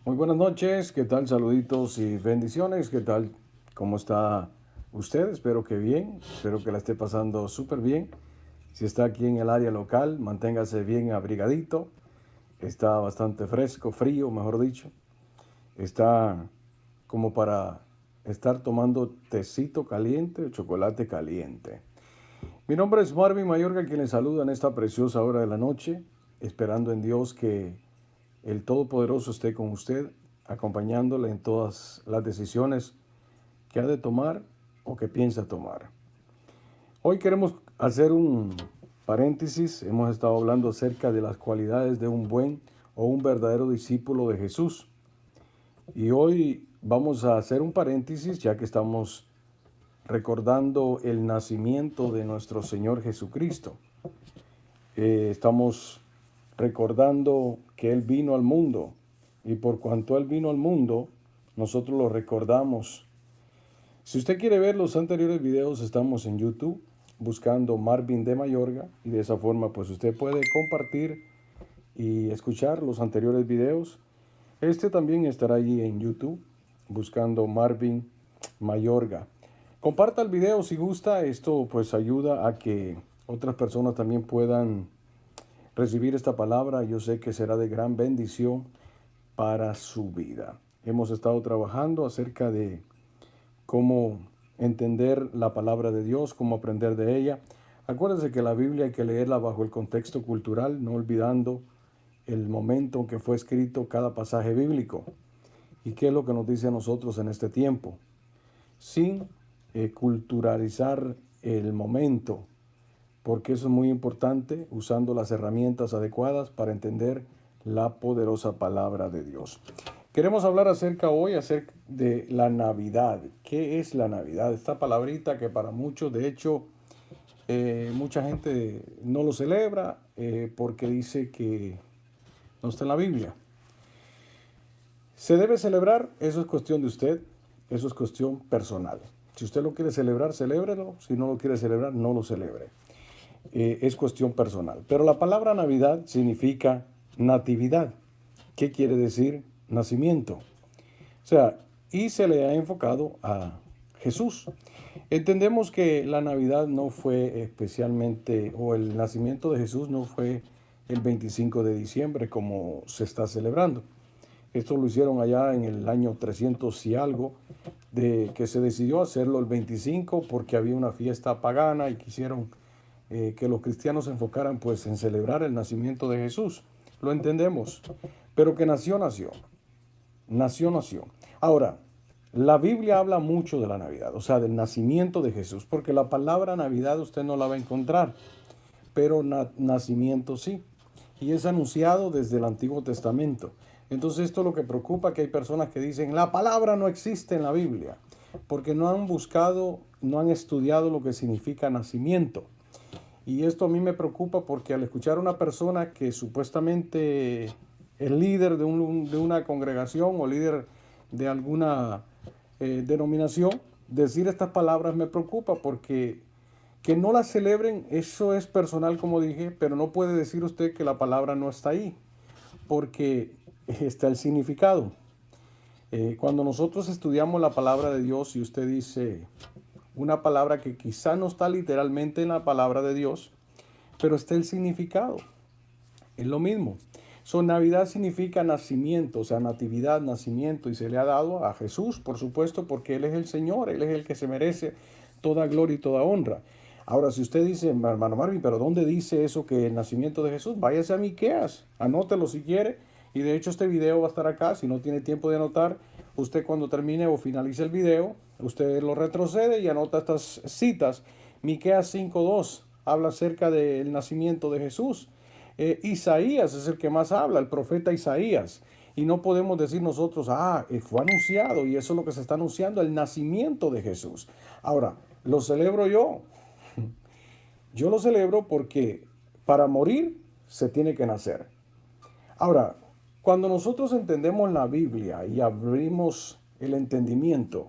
Muy buenas noches, ¿qué tal? Saluditos y bendiciones, ¿qué tal? ¿Cómo está usted? Espero que bien, espero que la esté pasando súper bien. Si está aquí en el área local, manténgase bien abrigadito. Está bastante fresco, frío, mejor dicho. Está como para estar tomando tecito caliente o chocolate caliente. Mi nombre es Marvin Mayorga, quien le saluda en esta preciosa hora de la noche, esperando en Dios que el Todopoderoso esté con usted, acompañándole en todas las decisiones que ha de tomar o que piensa tomar. Hoy queremos hacer un paréntesis. Hemos estado hablando acerca de las cualidades de un buen o un verdadero discípulo de Jesús. Y hoy vamos a hacer un paréntesis ya que estamos recordando el nacimiento de nuestro Señor Jesucristo. Estamos recordando que Él vino al mundo y por cuanto Él vino al mundo, nosotros lo recordamos. Si usted quiere ver los anteriores videos, estamos en YouTube buscando Marvin de Mayorga y de esa forma pues usted puede compartir y escuchar los anteriores videos. Este también estará allí en YouTube buscando Marvin Mayorga. Comparta el video si gusta, esto pues ayuda a que otras personas también puedan recibir esta palabra. Yo sé que será de gran bendición para su vida. Hemos estado trabajando acerca de cómo entender la palabra de Dios, cómo aprender de ella. Acuérdense que la Biblia hay que leerla bajo el contexto cultural, no olvidando el momento en que fue escrito cada pasaje bíblico y qué es lo que nos dice a nosotros en este tiempo, sin culturalizar el momento, porque eso es muy importante, usando las herramientas adecuadas para entender la poderosa palabra de Dios. Queremos hablar acerca de la Navidad. ¿Qué es la Navidad? Esta palabrita que para muchos, de hecho, mucha gente no lo celebra porque dice que no está en la Biblia. ¿Se debe celebrar? Eso es cuestión de usted, eso es cuestión personal. Si usted lo quiere celebrar, celébrelo. Si no lo quiere celebrar, no lo celebre. Es cuestión personal. Pero la palabra Navidad significa natividad. ¿Qué quiere decir nacimiento? O sea, y se le ha enfocado a Jesús. Entendemos que la Navidad no fue especialmente, o el nacimiento de Jesús no fue el 25 de diciembre como se está celebrando. Esto lo hicieron allá en el año 300 y algo, de que se decidió hacerlo el 25 porque había una fiesta pagana y quisieron que los cristianos se enfocaran pues en celebrar el nacimiento de Jesús. Lo entendemos, pero que nació, nació. Nació, nació. Ahora, la Biblia habla mucho de la Navidad, o sea, del nacimiento de Jesús, porque la palabra Navidad usted no la va a encontrar, pero nacimiento sí. Y es anunciado desde el Antiguo Testamento. Entonces esto es lo que preocupa, que hay personas que dicen, la palabra no existe en la Biblia, porque no han buscado, no han estudiado lo que significa nacimiento. Y esto a mí me preocupa porque al escuchar a una persona que supuestamente es líder de una congregación o líder de alguna denominación, decir estas palabras me preocupa porque que no la celebren, eso es personal como dije, pero no puede decir usted que la palabra no está ahí, porque está el significado. Cuando nosotros estudiamos la palabra de Dios y usted dice una palabra que quizá no está literalmente en la palabra de Dios, pero está el significado. Es lo mismo. Navidad significa nacimiento, o sea, natividad, nacimiento, y se le ha dado a Jesús, por supuesto, porque Él es el Señor, Él es el que se merece toda gloria y toda honra. Ahora, si usted dice, hermano Marvin, pero ¿dónde dice eso que el nacimiento de Jesús? Váyase a Miqueas, anótelo si quiere, y de hecho este video va a estar acá, si no tiene tiempo de anotar, usted cuando termine o finalice el video, usted lo retrocede y anota estas citas. Miqueas 5:2 habla acerca del nacimiento de Jesús. Isaías es el que más habla, el profeta Isaías. Y no podemos decir nosotros, fue anunciado y eso es lo que se está anunciando, el nacimiento de Jesús. Ahora, lo celebro yo. Yo lo celebro porque para morir se tiene que nacer. Ahora, cuando nosotros entendemos la Biblia y abrimos el entendimiento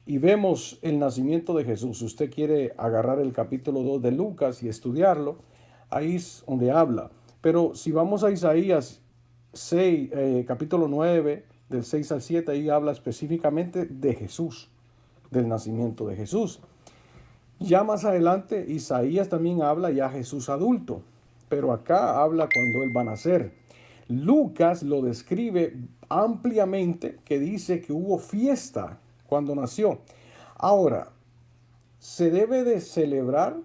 y vemos el nacimiento de Jesús, si usted quiere agarrar el capítulo 2 de Lucas y estudiarlo, ahí es donde habla. Pero si vamos a Isaías capítulo 9, del 6 al 7, ahí habla específicamente de Jesús, del nacimiento de Jesús. Ya más adelante, Isaías también habla ya Jesús adulto, pero acá habla cuando él va a nacer. Lucas lo describe ampliamente, que dice que hubo fiesta cuando nació. Ahora, ¿se debe de celebrar?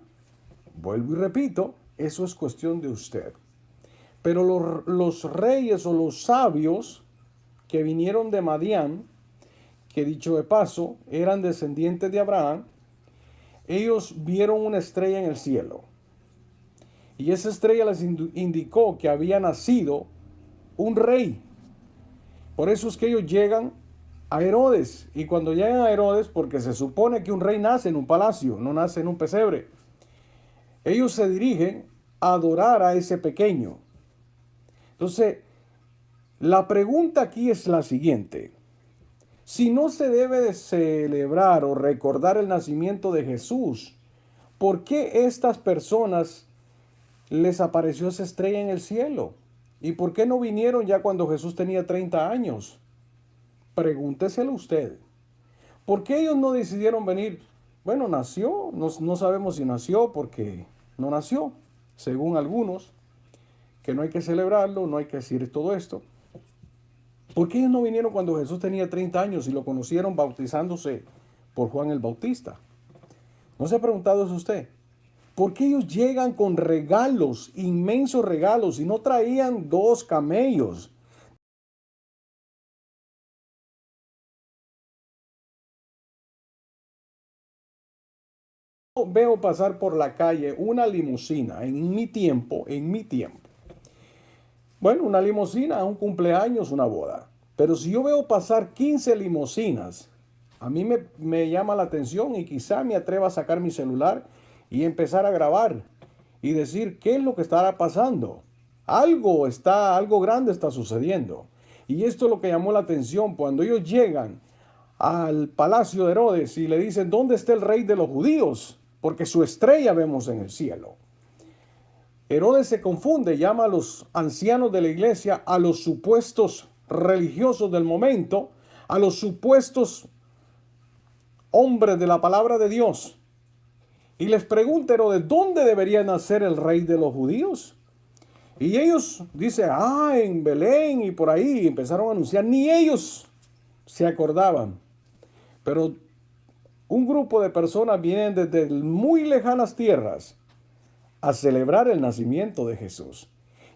Vuelvo y repito, eso es cuestión de usted. Pero los reyes o los sabios que vinieron de Madián, que dicho de paso, eran descendientes de Abraham, ellos vieron una estrella en el cielo. Y esa estrella les indicó que había nacido un rey. Por eso es que ellos llegan a Herodes. Y cuando llegan a Herodes, porque se supone que un rey nace en un palacio, no nace en un pesebre, ellos se dirigen a adorar a ese pequeño. Entonces, la pregunta aquí es la siguiente. Si no se debe de celebrar o recordar el nacimiento de Jesús, ¿por qué estas personas les apareció esa estrella en el cielo? ¿Y por qué no vinieron ya cuando Jesús tenía 30 años? Pregúnteselo usted. ¿Por qué ellos no decidieron venir? Bueno, nació, no sabemos si nació porque no nació, según algunos, que no hay que celebrarlo, no hay que decir todo esto. ¿Por qué ellos no vinieron cuando Jesús tenía 30 años y lo conocieron bautizándose por Juan el Bautista? ¿No se ha preguntado eso usted? ¿Por qué ellos llegan con regalos, inmensos regalos, y no traían 2 camellos? Veo pasar por la calle una limusina en mi tiempo. Bueno, una limusina, un cumpleaños, una boda. Pero si yo veo pasar 15 limusinas, a mí me llama la atención y quizá me atreva a sacar mi celular y empezar a grabar y decir qué es lo que estará pasando. Algo grande está sucediendo. Y esto es lo que llamó la atención cuando ellos llegan al palacio de Herodes y le dicen, ¿dónde está el rey de los judíos? Porque su estrella vemos en el cielo. Herodes se confunde, llama a los ancianos de la iglesia, a los supuestos religiosos del momento, a los supuestos hombres de la palabra de Dios. Y les pregunta Herodes, ¿dónde debería nacer el rey de los judíos? Y ellos dicen, en Belén y por ahí, empezaron a anunciar, ni ellos se acordaban. Pero un grupo de personas vienen desde muy lejanas tierras a celebrar el nacimiento de Jesús.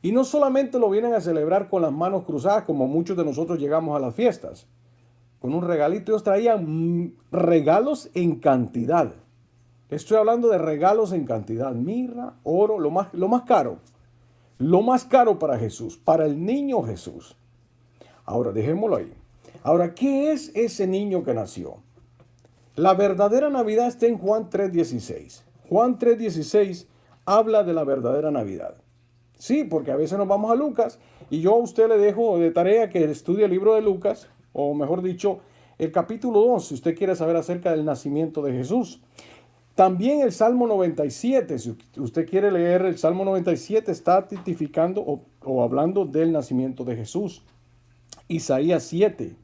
Y no solamente lo vienen a celebrar con las manos cruzadas, como muchos de nosotros llegamos a las fiestas, con un regalito. Ellos traían regalos en cantidad. Estoy hablando de regalos en cantidad. Mirra, oro, lo más caro. Lo más caro para Jesús, para el niño Jesús. Ahora, dejémoslo ahí. Ahora, ¿qué es ese niño que nació? La verdadera Navidad está en Juan 3:16. Juan 3:16 habla de la verdadera Navidad. Sí, porque a veces nos vamos a Lucas y yo a usted le dejo de tarea que estudie el libro de Lucas, o mejor dicho, el capítulo 2, si usted quiere saber acerca del nacimiento de Jesús. También el Salmo 97, si usted quiere leer el Salmo 97, está testificando o hablando del nacimiento de Jesús. Isaías 7,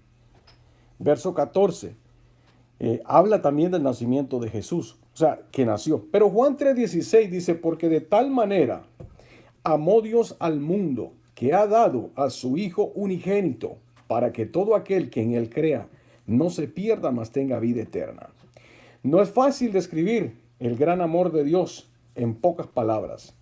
verso 14. Habla también del nacimiento de Jesús, o sea, que nació. Pero Juan 3:16 dice, porque de tal manera amó Dios al mundo, que ha dado a su Hijo unigénito, para que todo aquel que en él crea no se pierda, mas tenga vida eterna. No es fácil describir el gran amor de Dios en pocas palabras,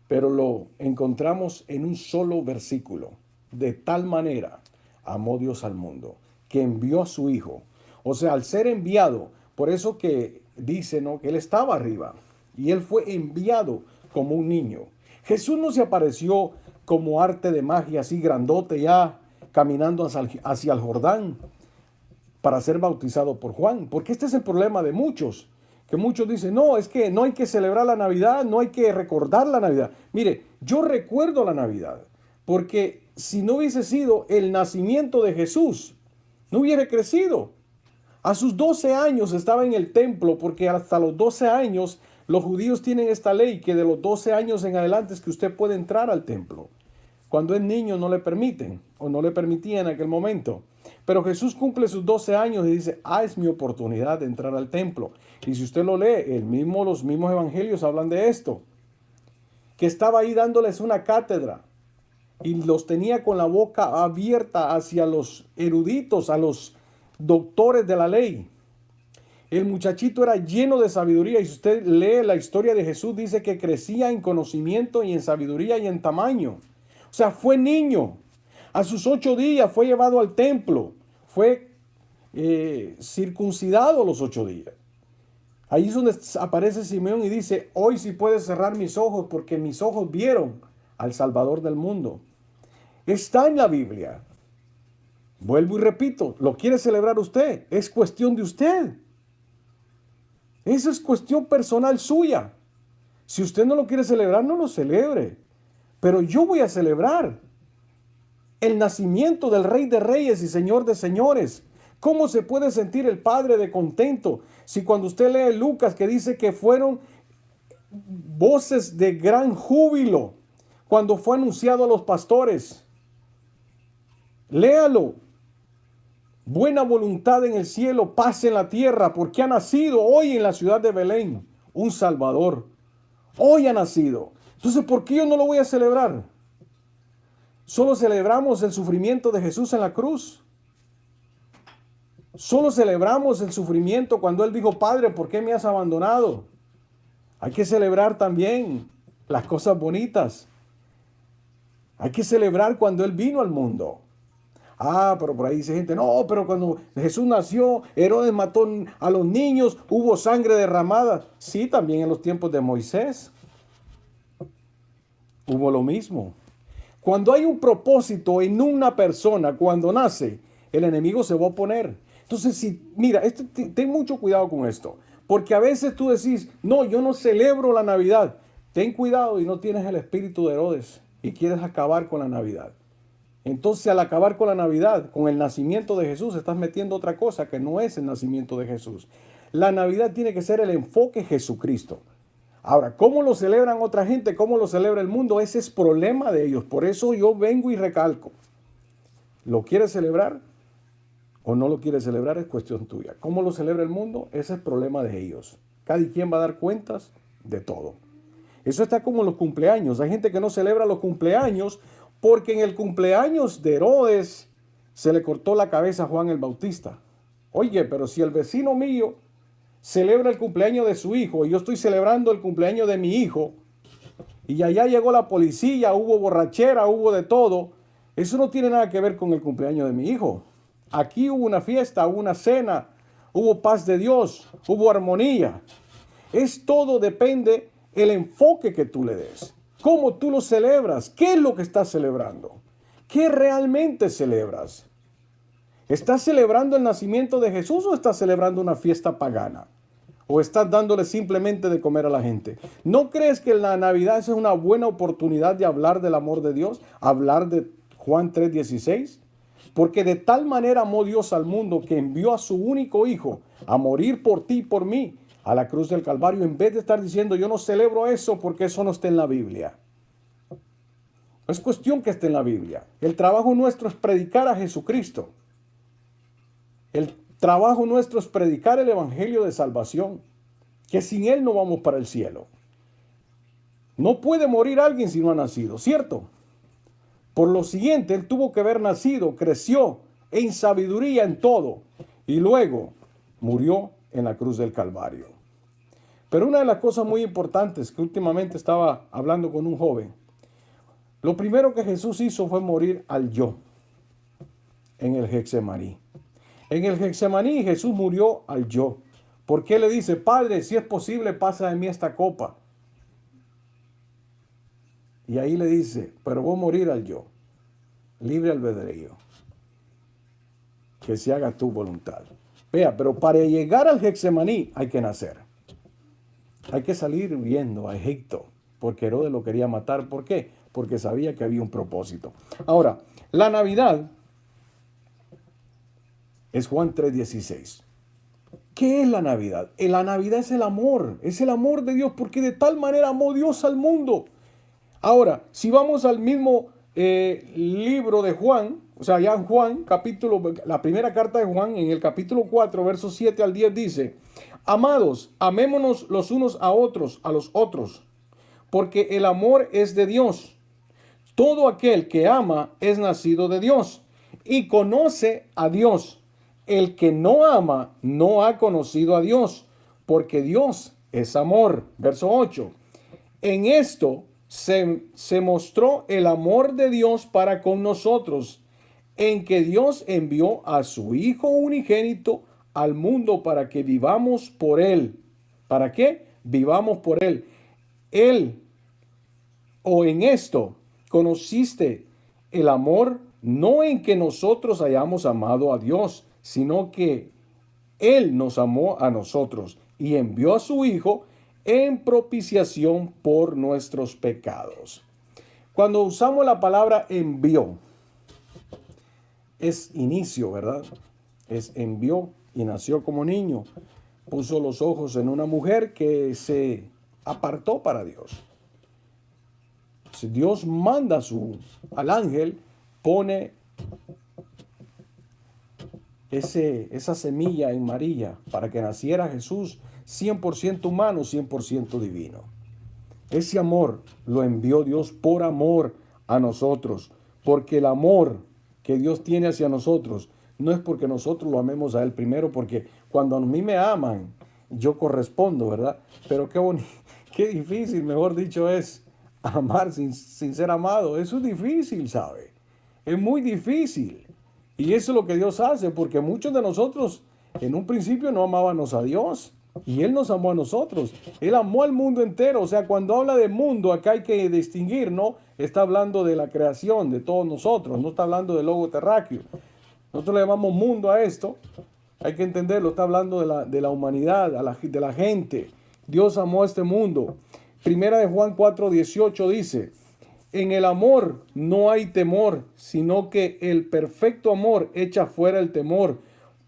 pero lo encontramos en un solo versículo. De tal manera amó Dios al mundo, que envió a su Hijo. O sea, al ser enviado, por eso que dice, ¿no?, que Él estaba arriba y Él fue enviado como un niño. Jesús no se apareció como arte de magia, así grandote ya, caminando hacia el Jordán para ser bautizado por Juan. Porque este es el problema de muchos, que muchos dicen, no, es que no hay que celebrar la Navidad, no hay que recordar la Navidad. Mire, yo recuerdo la Navidad, porque si no hubiese sido el nacimiento de Jesús, no hubiera crecido. A sus 12 años estaba en el templo, porque hasta los 12 años los judíos tienen esta ley que de los 12 años en adelante es que usted puede entrar al templo. Cuando es niño no le permiten o no le permitían en aquel momento. Pero Jesús cumple sus 12 años y dice, es mi oportunidad de entrar al templo. Y si usted lo lee, los mismos evangelios hablan de esto. Que estaba ahí dándoles una cátedra y los tenía con la boca abierta hacia los eruditos, a los doctores de la ley. El muchachito era lleno de sabiduría y si usted lee la historia de Jesús, dice que crecía en conocimiento y en sabiduría y en tamaño. O sea, fue niño. A sus 8 días fue llevado al templo. Fue circuncidado a los 8 días. Ahí es donde aparece Simeón y dice, hoy sí puedes cerrar mis ojos porque mis ojos vieron al Salvador del mundo. Está en la Biblia. Vuelvo y repito, ¿lo quiere celebrar usted? Es cuestión de usted. Eso es cuestión personal suya. Si usted no lo quiere celebrar, no lo celebre. Pero yo voy a celebrar el nacimiento del Rey de Reyes y Señor de Señores. ¿Cómo se puede sentir el Padre de contento si cuando usted lee Lucas que dice que fueron voces de gran júbilo cuando fue anunciado a los pastores? Léalo. Buena voluntad en el cielo, paz en la tierra, porque ha nacido hoy en la ciudad de Belén un Salvador. Hoy ha nacido. Entonces, ¿por qué yo no lo voy a celebrar? Solo celebramos el sufrimiento de Jesús en la cruz. Solo celebramos el sufrimiento cuando Él dijo, Padre, ¿por qué me has abandonado? Hay que celebrar también las cosas bonitas. Hay que celebrar cuando Él vino al mundo. Pero por ahí dice gente, no, pero cuando Jesús nació, Herodes mató a los niños, hubo sangre derramada. Sí, también en los tiempos de Moisés hubo lo mismo. Cuando hay un propósito en una persona, cuando nace, el enemigo se va a oponer. Entonces, mira, ten mucho cuidado con esto, porque a veces tú decís, no, yo no celebro la Navidad. Ten cuidado y no tienes el espíritu de Herodes y quieres acabar con la Navidad. Entonces, al acabar con la Navidad, con el nacimiento de Jesús, estás metiendo otra cosa que no es el nacimiento de Jesús. La Navidad tiene que ser el enfoque Jesucristo. Ahora, ¿cómo lo celebran otra gente? ¿Cómo lo celebra el mundo? Ese es problema de ellos. Por eso yo vengo y recalco. ¿Lo quieres celebrar o no lo quieres celebrar? Es cuestión tuya. ¿Cómo lo celebra el mundo? Ese es problema de ellos. Cada quien va a dar cuentas de todo. Eso está como en los cumpleaños. Hay gente que no celebra los cumpleaños porque en el cumpleaños de Herodes se le cortó la cabeza a Juan el Bautista. Oye, pero si el vecino mío celebra el cumpleaños de su hijo y yo estoy celebrando el cumpleaños de mi hijo y allá llegó la policía, hubo borrachera, hubo de todo, eso no tiene nada que ver con el cumpleaños de mi hijo. Aquí hubo una fiesta, hubo una cena, hubo paz de Dios, hubo armonía. Todo depende el enfoque que tú le des. ¿Cómo tú lo celebras? ¿Qué es lo que estás celebrando? ¿Qué realmente celebras? ¿Estás celebrando el nacimiento de Jesús o estás celebrando una fiesta pagana? ¿O estás dándole simplemente de comer a la gente? ¿No crees que la Navidad es una buena oportunidad de hablar del amor de Dios? Hablar de Juan 3:16. Porque de tal manera amó Dios al mundo que envió a su único hijo a morir por ti y por mí a la cruz del Calvario, en vez de estar diciendo yo no celebro eso porque eso no está en la Biblia. No es cuestión que esté en la Biblia. El trabajo nuestro es predicar a Jesucristo. El trabajo nuestro es predicar el evangelio de salvación, que sin Él no vamos para el cielo. No puede morir alguien si no ha nacido, ¿cierto? Por lo siguiente, Él tuvo que haber nacido, creció en sabiduría en todo y luego murió en la cruz del Calvario. Pero una de las cosas muy importantes que últimamente estaba hablando con un joven, lo primero que Jesús hizo fue morir al yo en el Getsemaní. En el Getsemaní Jesús murió al yo. Porque le dice, Padre, si es posible, pasa de mí esta copa. Y ahí le dice, pero voy a morir al yo. Libre albedrío. Que se haga tu voluntad. Vea, pero para llegar al Getsemaní hay que nacer. Hay que salir huyendo a Egipto, porque Herodes lo quería matar. ¿Por qué? Porque sabía que había un propósito. Ahora, la Navidad es Juan 3:16. ¿Qué es la Navidad? La Navidad es el amor de Dios, porque de tal manera amó Dios al mundo. Ahora, si vamos al mismo libro de Juan, o sea, ya en Juan, la primera carta de Juan, en el capítulo 4, versos 7 al 10 dice: Amados, amémonos los unos a los otros, porque el amor es de Dios. Todo aquel que ama es nacido de Dios y conoce a Dios. El que no ama no ha conocido a Dios, porque Dios es amor. Verso 8. En esto se mostró el amor de Dios para con nosotros, en que Dios envió a su Hijo unigénito al mundo para que vivamos por Él. ¿Para qué? Vivamos por Él. Él, o en esto, conociste el amor, no en que nosotros hayamos amado a Dios, sino que Él nos amó a nosotros y envió a su Hijo en propiciación por nuestros pecados. Cuando usamos la palabra envió, es inicio, ¿verdad? Es envió y nació como niño. Puso los ojos en una mujer que se apartó para Dios. Si Dios manda al ángel, pone esa semilla en María para que naciera Jesús 100% humano, 100% divino. Ese amor lo envió Dios por amor a nosotros, porque el amor que Dios tiene hacia nosotros no es porque nosotros lo amemos a Él primero, porque cuando a mí me aman, yo correspondo, ¿verdad? Pero qué difícil, mejor dicho, es amar sin ser amado. Eso es difícil, ¿sabe? Es muy difícil. Y eso es lo que Dios hace, porque muchos de nosotros en un principio no amábamos a Dios. Y Él nos amó a nosotros. Él amó al mundo entero. O sea, cuando habla de mundo, acá hay que distinguir, ¿no? Está hablando de la creación, de todos nosotros. No está hablando del logo terráqueo. Nosotros le llamamos mundo a esto. Hay que entenderlo. Está hablando de la humanidad, de la gente. Dios amó a este mundo. Primera de Juan 4:18 dice: en el amor no hay temor, sino que el perfecto amor echa fuera el temor,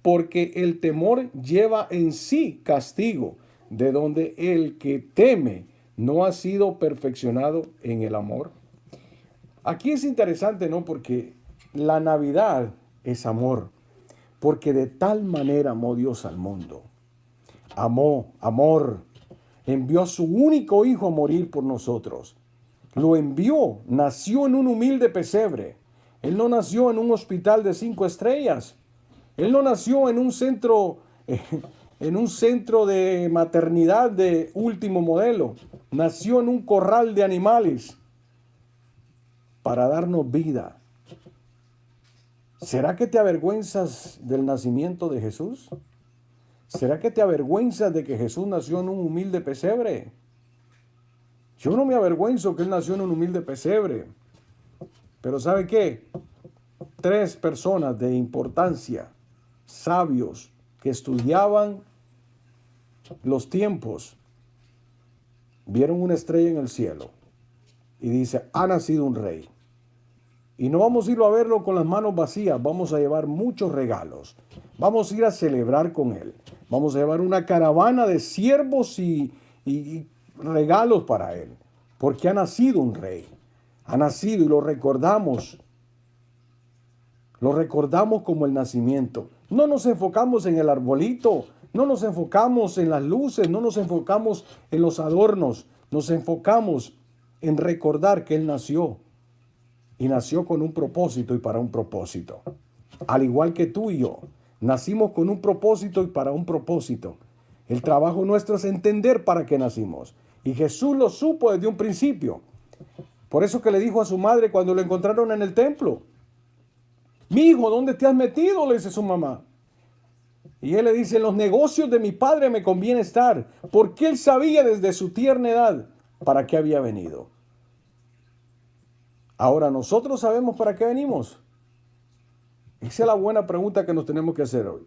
porque el temor lleva en sí castigo, de donde el que teme no ha sido perfeccionado en el amor. Aquí es interesante, ¿no? Porque la Navidad es amor, porque de tal manera amó Dios al mundo. Amó, amor, envió a su único hijo a morir por nosotros. Lo envió, nació en un humilde pesebre. Él no nació en un hospital de 5 estrellas. Él no nació en un centro de maternidad de último modelo. Nació en un corral de animales para darnos vida. ¿Será que te avergüenzas del nacimiento de Jesús? ¿Será que te avergüenzas de que Jesús nació en un humilde pesebre? Yo no me avergüenzo que Él nació en un humilde pesebre. Pero ¿sabe qué? 3 personas de importancia, sabios, que estudiaban los tiempos, vieron una estrella en el cielo y dice: ha nacido un rey. Y no vamos a irlo a verlo con las manos vacías, vamos a llevar muchos regalos. Vamos a ir a celebrar con Él. Vamos a llevar una caravana de siervos y regalos para Él, porque ha nacido un rey. Ha nacido y lo recordamos. Lo recordamos como el nacimiento. No nos enfocamos en el arbolito, no nos enfocamos en las luces, no nos enfocamos en los adornos. Nos enfocamos en recordar que Él nació. Y nació con un propósito y para un propósito. Al igual que tú y yo, nacimos con un propósito y para un propósito. El trabajo nuestro es entender para qué nacimos. Y Jesús lo supo desde un principio. Por eso que le dijo a su madre cuando lo encontraron en el templo: mi hijo, ¿dónde te has metido?, le dice su mamá. Y él le dice: en los negocios de mi padre me conviene estar, porque él sabía desde su tierna edad para qué había venido. Ahora, ¿nosotros sabemos para qué venimos? Esa es la buena pregunta que nos tenemos que hacer hoy.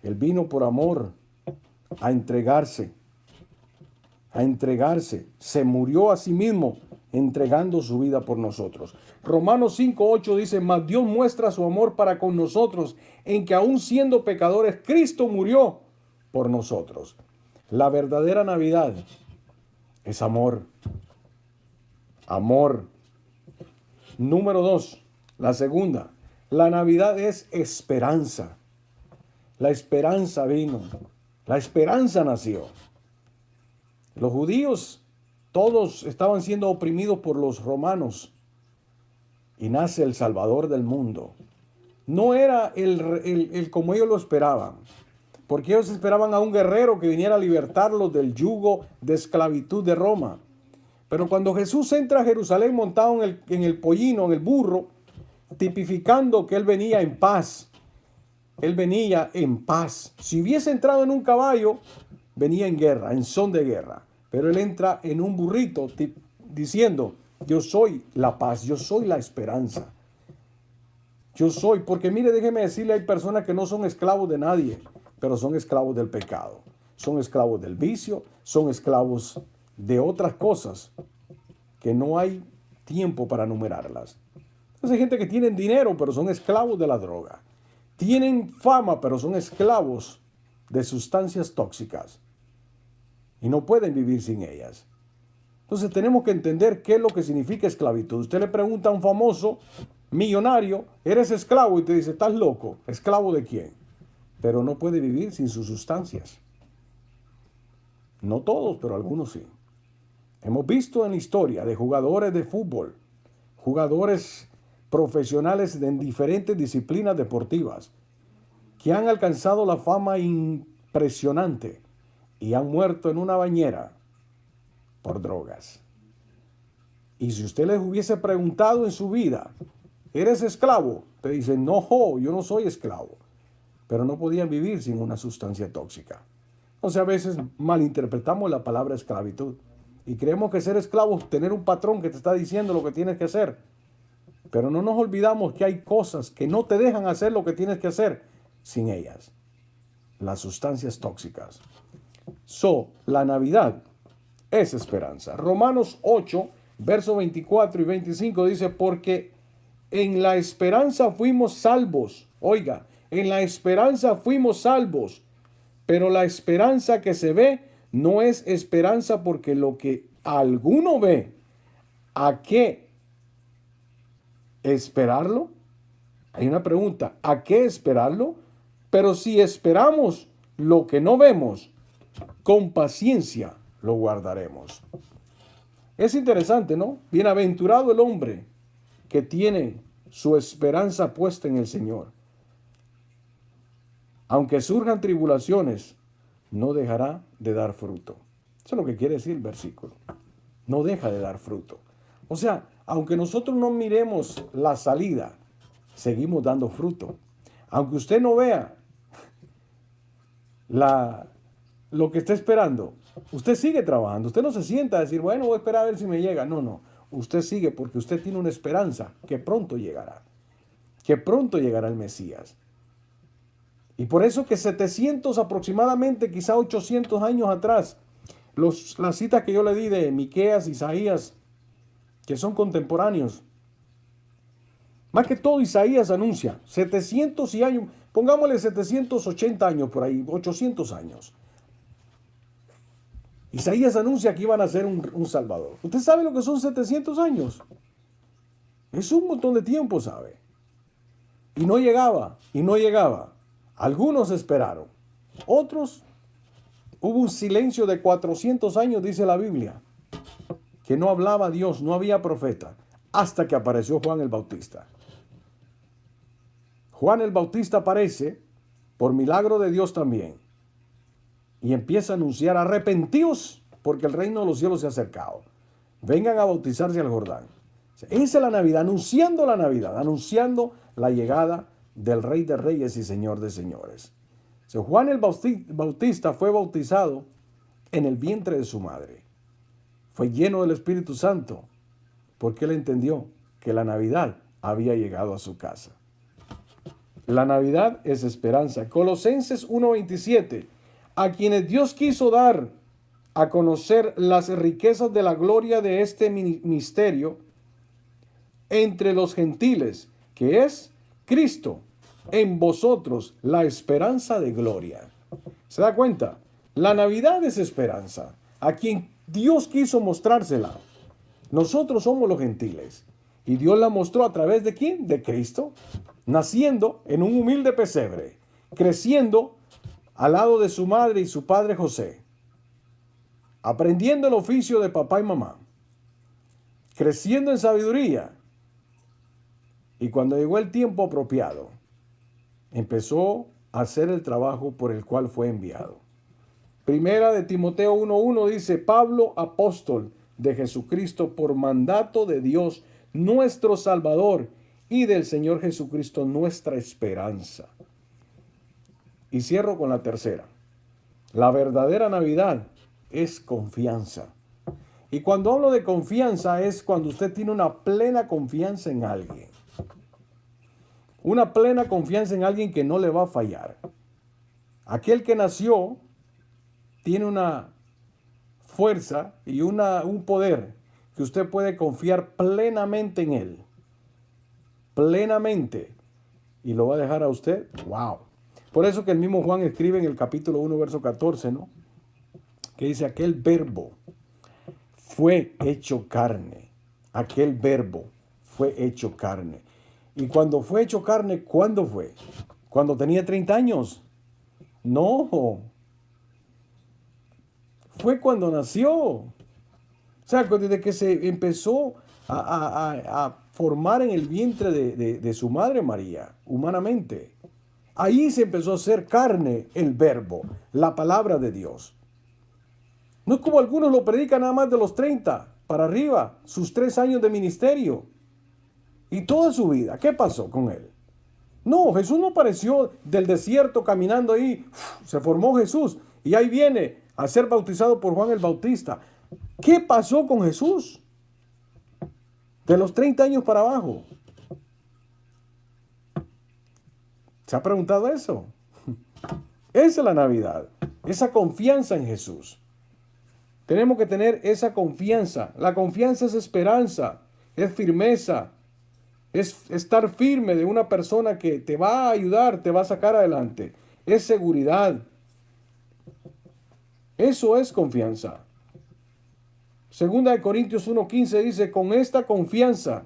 Él vino por amor, a entregarse, se murió a sí mismo, entregando su vida por nosotros. Romanos 5:8 dice: mas Dios muestra su amor para con nosotros, en que aun siendo pecadores, Cristo murió por nosotros. La verdadera Navidad es amor. Amor. Número 2, la segunda, la Navidad es esperanza. La esperanza vino, la esperanza nació. Los judíos todos estaban siendo oprimidos por los romanos y nace el Salvador del mundo. No era el como ellos lo esperaban, porque ellos esperaban a un guerrero que viniera a libertarlos del yugo de esclavitud de Roma. Pero cuando Jesús entra a Jerusalén montado en el pollino, en el burro, tipificando que él venía en paz, él venía en paz. Si hubiese entrado en un caballo, venía en guerra, en son de guerra. Pero él entra en un burrito diciendo, yo soy la paz, yo soy la esperanza. Yo soy, porque mire, déjeme decirle, hay personas que no son esclavos de nadie, pero son esclavos del pecado. Son esclavos del vicio, son esclavos de otras cosas que no hay tiempo para enumerarlas. Entonces hay gente que tienen dinero, pero son esclavos de la droga. Tienen fama, pero son esclavos de sustancias tóxicas y no pueden vivir sin ellas. Entonces tenemos que entender qué es lo que significa esclavitud. Usted le pregunta a un famoso millonario, ¿eres esclavo? Y te dice, ¿estás loco? ¿Esclavo de quién? Pero no puede vivir sin sus sustancias. No todos, pero algunos sí. Hemos visto en la historia de jugadores de fútbol, jugadores profesionales en diferentes disciplinas deportivas, que han alcanzado la fama impresionante y han muerto en una bañera por drogas. Y si usted les hubiese preguntado en su vida, ¿eres esclavo? Te dicen, no, yo no soy esclavo. Pero no podían vivir sin una sustancia tóxica. O sea, a veces malinterpretamos la palabra esclavitud y creemos que ser esclavo es tener un patrón que te está diciendo lo que tienes que hacer. Pero no nos olvidamos que hay cosas que no te dejan hacer lo que tienes que hacer sin ellas. Las sustancias tóxicas. La Navidad es esperanza. Romanos 8, versos 24 y 25 dice, porque en la esperanza fuimos salvos. Oiga, en la esperanza fuimos salvos. Pero la esperanza que se ve no es esperanza, porque lo que alguno ve, ¿a qué esperarlo? Hay una pregunta, ¿a qué esperarlo? Pero si esperamos lo que no vemos, con paciencia lo guardaremos. Es interesante, ¿no? Bienaventurado el hombre que tiene su esperanza puesta en el Señor. Aunque surjan tribulaciones, no dejará de dar fruto. Eso es lo que quiere decir el versículo. No deja de dar fruto. O sea, aunque nosotros no miremos la salida, seguimos dando fruto. Aunque usted no vea lo que está esperando, usted sigue trabajando. Usted no se sienta a decir, bueno, voy a esperar a ver si me llega. No, no. Usted sigue porque usted tiene una esperanza que pronto llegará. Que pronto llegará el Mesías. Y por eso que 700 aproximadamente, quizá 800 años atrás, las citas que yo le di de Miqueas, Isaías, que son contemporáneos, más que todo Isaías anuncia 700 y años, pongámosle 780 años por ahí, 800 años. Isaías anuncia que iban a ser un Salvador. ¿Usted sabe lo que son 700 años? Es un montón de tiempo, ¿sabe? Y no llegaba, y no llegaba. Algunos esperaron, otros, hubo un silencio de 400 años, dice la Biblia, que no hablaba Dios, no había profeta, hasta que apareció Juan el Bautista. Juan el Bautista aparece por milagro de Dios también y empieza a anunciar, arrepentíos porque el reino de los cielos se ha acercado. Vengan a bautizarse al Jordán. Esa es la Navidad, anunciando la llegada del Rey de Reyes y Señor de Señores. Juan el Bautista fue bautizado en el vientre de su madre. Fue lleno del Espíritu Santo porque él entendió que la Navidad había llegado a su casa. La Navidad es esperanza. Colosenses 1:27. A quienes Dios quiso dar a conocer las riquezas de la gloria de este misterio entre los gentiles, que es Cristo en vosotros, la esperanza de gloria. ¿Se da cuenta? La Navidad es esperanza. A quien Dios quiso mostrársela. Nosotros somos los gentiles. Y Dios la mostró a través de ¿quién? De Cristo, naciendo en un humilde pesebre, creciendo al lado de su madre y su padre José, aprendiendo el oficio de papá y mamá, creciendo en sabiduría. Y cuando llegó el tiempo apropiado, empezó a hacer el trabajo por el cual fue enviado. Primera de Timoteo 1:1 dice: Pablo, apóstol de Jesucristo, por mandato de Dios, nuestro Salvador, y del Señor Jesucristo, nuestra esperanza. Y cierro con la tercera. La verdadera Navidad es confianza. Y cuando hablo de confianza es cuando usted tiene una plena confianza en alguien. Una plena confianza en alguien que no le va a fallar. Aquel que nació tiene una fuerza y un poder que usted puede confiar plenamente en él. Plenamente. Y lo va a dejar a usted. ¡Wow! Por eso que el mismo Juan escribe en el capítulo 1, verso 14, ¿no? Que dice: aquel verbo fue hecho carne. Aquel verbo fue hecho carne. Y cuando fue hecho carne, ¿cuándo fue? ¿Cuando tenía 30 años? No. Fue cuando nació. O sea, desde que se empezó a formar en el vientre de su madre María, humanamente. Ahí se empezó a hacer carne el verbo, la palabra de Dios. No es como algunos lo predican nada más de los 30 para arriba, sus 3 años de ministerio y toda su vida. ¿Qué pasó con él? No, Jesús no apareció del desierto caminando ahí. Se formó Jesús y ahí viene a ser bautizado por Juan el Bautista. ¿Qué pasó con Jesús? De los 30 años para abajo. ¿Se ha preguntado eso? Esa es la Navidad, esa confianza en Jesús. Tenemos que tener esa confianza. La confianza es esperanza, es firmeza, es estar firme de una persona que te va a ayudar, te va a sacar adelante. Es seguridad. Eso es confianza. Segunda de Corintios 1:15 dice: con esta confianza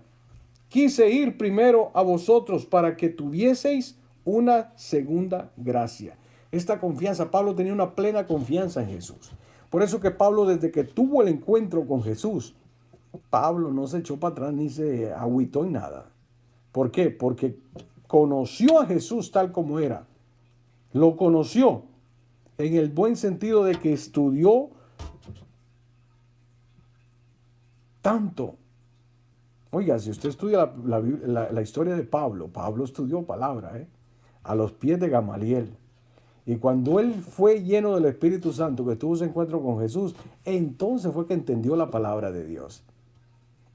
quise ir primero a vosotros para que tuvieseis una segunda gracia. Esta confianza, Pablo tenía una plena confianza en Jesús. Por eso que Pablo, desde que tuvo el encuentro con Jesús, Pablo no se echó para atrás ni se agüitó en nada. ¿Por qué? Porque conoció a Jesús tal como era. Lo conoció en el buen sentido de que estudió tanto. Oiga, si usted estudia la historia de Pablo, Pablo estudió palabra, a los pies de Gamaliel. Y cuando él fue lleno del Espíritu Santo, que tuvo ese encuentro con Jesús, entonces fue que entendió la palabra de Dios.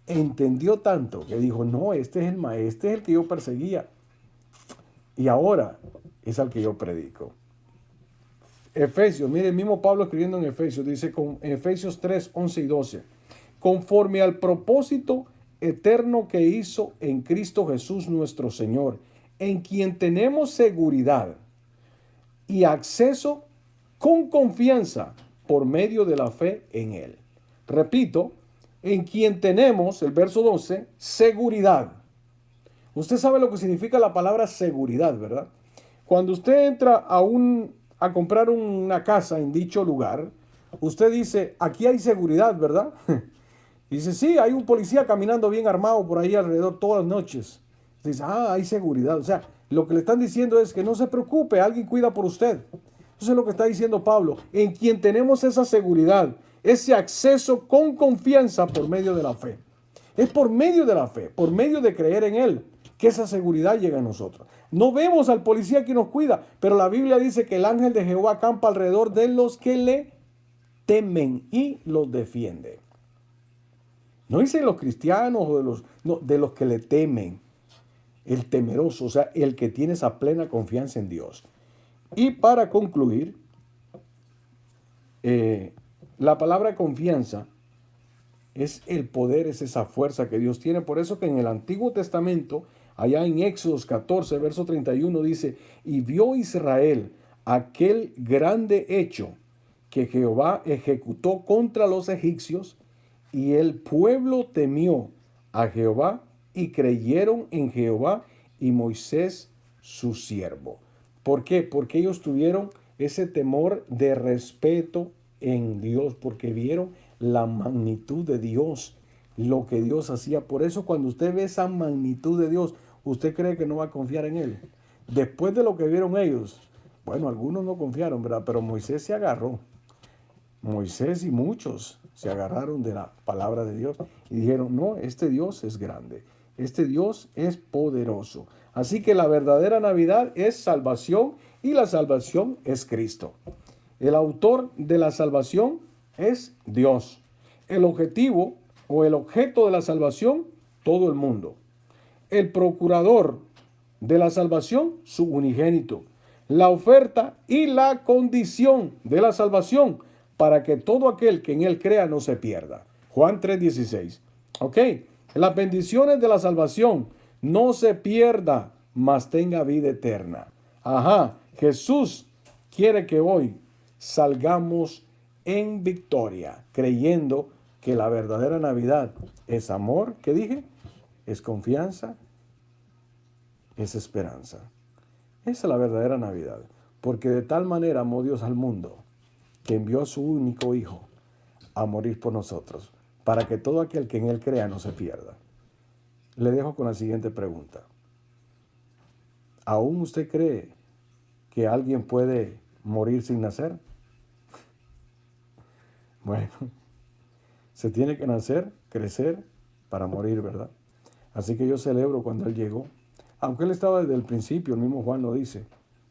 Entendió tanto que dijo: no, este es el maestro, este es el que yo perseguía. Y ahora es al que yo predico. Efesios, mire, el mismo Pablo escribiendo en Efesios, dice en Efesios 3, 11 y 12, conforme al propósito eterno que hizo en Cristo Jesús nuestro Señor, en quien tenemos seguridad y acceso con confianza por medio de la fe en Él. Repito, en quien tenemos, el verso 12, seguridad. Usted sabe lo que significa la palabra seguridad, ¿verdad? Cuando usted entra a comprar una casa en dicho lugar, usted dice: aquí hay seguridad, ¿verdad? Dice: sí, hay un policía caminando bien armado por ahí alrededor todas las noches. Dice: hay seguridad. O sea, lo que le están diciendo es que no se preocupe, alguien cuida por usted. Eso es lo que está diciendo Pablo, en quien tenemos esa seguridad, ese acceso con confianza por medio de la fe. Es por medio de la fe, por medio de creer en Él, que esa seguridad llega a nosotros. No vemos al policía que nos cuida, pero la Biblia dice que el ángel de Jehová acampa alrededor de los que le temen y los defiende. No dice los cristianos o de los que le temen. El temeroso, o sea, el que tiene esa plena confianza en Dios. Y para concluir, la palabra confianza es el poder, es esa fuerza que Dios tiene. Por eso que en el Antiguo Testamento, allá en Éxodos 14, verso 31, dice: y vio Israel aquel grande hecho que Jehová ejecutó contra los egipcios, y el pueblo temió a Jehová y creyeron en Jehová y Moisés su siervo. ¿Por qué? Porque ellos tuvieron ese temor de respeto en Dios, porque vieron la magnitud de Dios, lo que Dios hacía. Por eso cuando usted ve esa magnitud de Dios, usted cree que no va a confiar en Él. Después de lo que vieron ellos, bueno, algunos no confiaron, ¿verdad? Pero Moisés se agarró. Moisés y muchos se agarraron de la palabra de Dios y dijeron, no, este Dios es grande, este Dios es poderoso. Así que la verdadera Navidad es salvación y la salvación es Cristo. El autor de la salvación es Dios. El objetivo o el objeto de la salvación, todo el mundo. El procurador de la salvación, su unigénito. La oferta y la condición de la salvación para que todo aquel que en él crea no se pierda. Juan 3:16. Ok, las bendiciones de la salvación, no se pierda, mas tenga vida eterna. Ajá, Jesús quiere que hoy salgamos en victoria, creyendo que la verdadera Navidad es amor, ¿qué dije? Es confianza, es esperanza. Esa es la verdadera Navidad, porque de tal manera amó Dios al mundo, que envió a su único Hijo a morir por nosotros, para que todo aquel que en Él crea no se pierda. Le dejo con la siguiente pregunta. ¿Aún usted cree que alguien puede morir sin nacer? Bueno, se tiene que nacer, crecer, para morir, ¿verdad? Así que yo celebro cuando Él llegó. Aunque Él estaba desde el principio, el mismo Juan lo dice.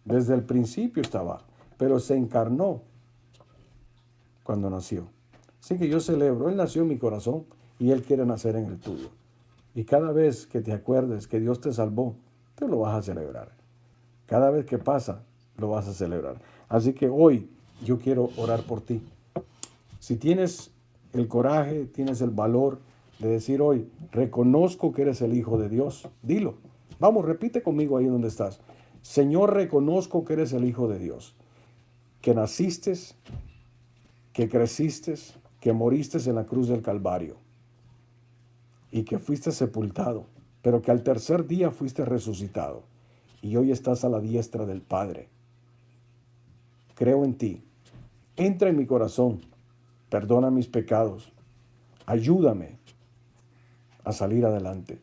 Desde el principio estaba, pero se encarnó cuando nació. Así que yo celebro, Él nació en mi corazón y Él quiere nacer en el tuyo. Y cada vez que te acuerdes que Dios te salvó, tú lo vas a celebrar. Cada vez que pasa, lo vas a celebrar. Así que hoy yo quiero orar por ti. Si tienes el coraje, tienes el valor de decir hoy, reconozco que eres el Hijo de Dios, dilo. Vamos, repite conmigo ahí donde estás. Señor, reconozco que eres el Hijo de Dios, que naciste, que creciste, que moriste en la cruz del Calvario y que fuiste sepultado, pero que al tercer día fuiste resucitado y hoy estás a la diestra del Padre. Creo en ti. Entra en mi corazón. Perdona mis pecados. Ayúdame a salir adelante.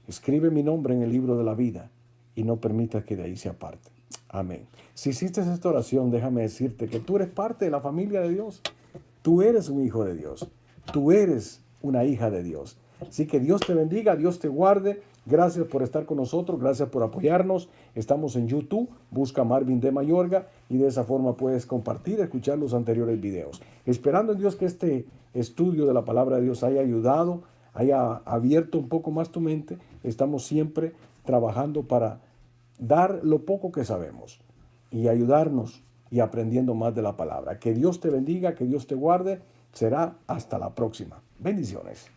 Escribe mi nombre en el libro de la vida y no permitas que de ahí se aparte. Amén. Si hiciste esta oración, déjame decirte que tú eres parte de la familia de Dios. Tú eres un hijo de Dios. Tú eres una hija de Dios. Así que Dios te bendiga, Dios te guarde. Gracias por estar con nosotros, gracias por apoyarnos. Estamos en YouTube, busca Marvin de Mayorga y de esa forma puedes compartir, escuchar los anteriores videos. Esperando en Dios que este estudio de la palabra de Dios haya ayudado, haya abierto un poco más tu mente. Estamos siempre trabajando para dar lo poco que sabemos y ayudarnos y aprendiendo más de la palabra. Que Dios te bendiga, que Dios te guarde. Será hasta la próxima. Bendiciones.